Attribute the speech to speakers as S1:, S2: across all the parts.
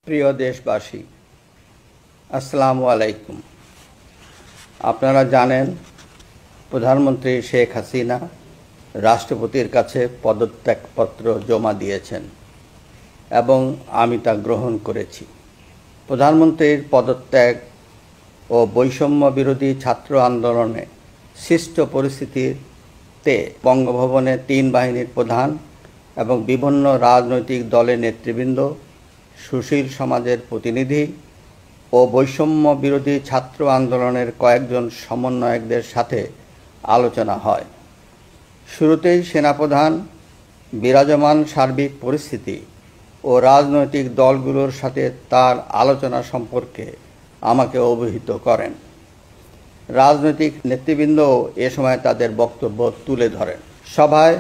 S1: প্রিয় দেশবাসী, আসসালামু আলাইকুম। আপনারা জানেন প্রধানমন্ত্রী শেখ হাসিনা রাষ্ট্রপতির কাছে পদত্যাগপত্র জমা দিয়েছেন এবং আমি তা গ্রহণ করেছি। প্রধানমন্ত্রীর পদত্যাগ ও বৈষম্য বিরোধী ছাত্র আন্দোলনে সৃষ্ট পরিস্থিতিতে বঙ্গভবনে 3 বাহিনীর প্রধান এবং বিভিন্ন রাজনৈতিক দলের নেতৃবৃন্দ, সুশীল সমাজের প্রতিনিধি ও বৈষম্য বিরোধী ছাত্র আন্দোলনের কয়েকজন সমন্বয়কদের সাথে আলোচনা হয়। শুরুতেই সেনাপ্রধান বিরাজমান সার্বিক পরিস্থিতি ও রাজনৈতিক দলগুলোর সাথে তার আলোচনা সম্পর্কে আমাকে অবহিত করেন। রাজনৈতিক নেতৃবৃন্দও এ সময় তাদের বক্তব্য তুলে ধরেন। সভায়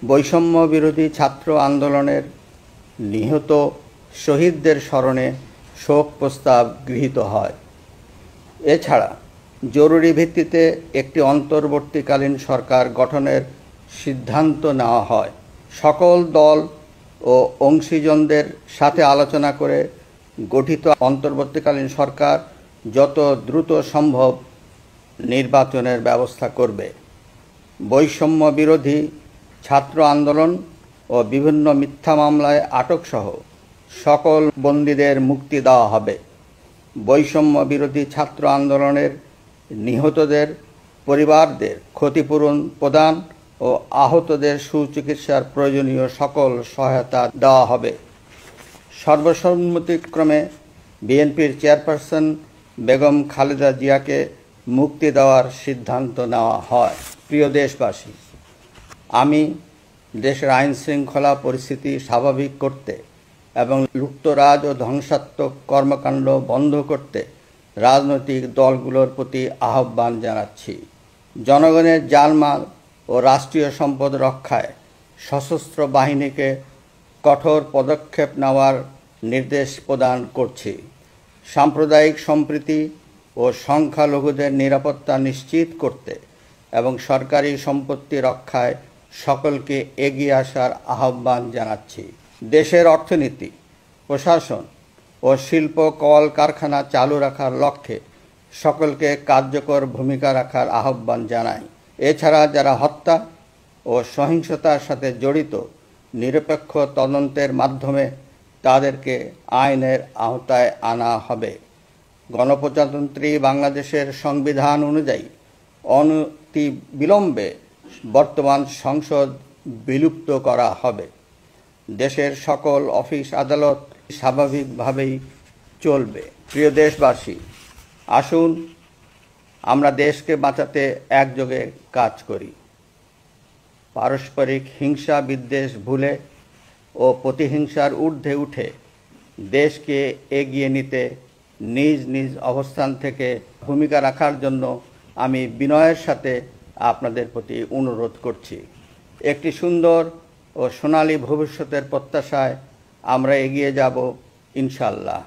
S1: বৈষম্য বিরোধী ছাত্র আন্দোলনের নিহত শহীদদের স্মরণে শোক প্রস্তাব গৃহীত হয়। এছাড়া জরুরি ভিত্তিতে একটি অন্তর্বর্তীকালীন সরকার গঠনের সিদ্ধান্ত নেওয়া হয়। সকল দল ও অংশীজনদের সাথে আলোচনা করে গঠিত অন্তর্বর্তীকালীন সরকার যত দ্রুত সম্ভব নির্বাচনের ব্যবস্থা করবে। বৈষম্য বিরোধী ছাত্র আন্দোলন ও বিভিন্ন মিথ্যা মামলায় আটকসহ সকল বন্দীদের মুক্তি দেওয়া হবে। বৈষম্য বিরোধী ছাত্র আন্দোলনের নিহতদের পরিবারদের ক্ষতিপূরণ প্রদান ও আহতদের সুচিকিৎসার প্রয়োজনীয় সকল সহায়তা দেওয়া হবে। সর্বসম্মতিক্রমে বিএনপির চেয়ারপারসন বেগম খালেদা জিয়াকে মুক্তি দেওয়ার সিদ্ধান্ত নেওয়া হয়। প্রিয় দেশবাসী, আমি দেশের আইন শৃঙ্খলা পরিস্থিতি স্বাভাবিক করতে এবং লুটতরাজ ও ধ্বংসাত্মক কর্মকাণ্ড বন্ধ করতে রাজনৈতিক দলগুলোর প্রতি আহ্বান জানাচ্ছি। জনগণের জানমাল ও রাষ্ট্রীয় সম্পদ রক্ষায় সশস্ত্র বাহিনীকে কঠোর পদক্ষেপ নেওয়ার নির্দেশ প্রদান করছি। সাম্প্রদায়িক সম্প্রীতি ও সংখ্যালঘুদের নিরাপত্তা নিশ্চিত করতে এবং সরকারি সম্পত্তি রক্ষায় সকলকে এগিয়ে আসার আহ্বান জানাচ্ছি। দেশের অর্থনীতি, প্রশাসন ও শিল্প কলকারখানা চালু রাখার লক্ষ্যে সকলকে কার্যকর ভূমিকা রাখার আহ্বান জানাই। এছাড়া যারা হত্যা ও সহিংসতার সাথে জড়িত নিরপেক্ষ তদন্তের মাধ্যমে তাদেরকে আইনের আওতায় আনা হবে। গণপ্রজাতন্ত্রী বাংলাদেশের সংবিধান অনুযায়ী অনতিবিলম্বে বর্তমান সংসদ বিলুপ্ত করা হবে। দেশের সকল অফিস আদালত স্বাভাবিকভাবেই চলবে। প্রিয় দেশবাসী, আসুন আমরা দেশকে বাঁচাতে একযোগে কাজ করি। পারস্পরিক হিংসা বিদ্বেষ ভুলে ও প্রতিহিংসার ঊর্ধ্বে উঠে দেশকে এগিয়ে নিতে নিজ নিজ অবস্থান থেকে ভূমিকা রাখার জন্য আমি বিনয়ের সাথে আপনাদের প্রতি অনুরোধ করছি। একটি সুন্দর ও সোনালী ভবিষ্যতের প্রত্যাশায় আমরা এগিয়ে যাব ইনশাআল্লাহ।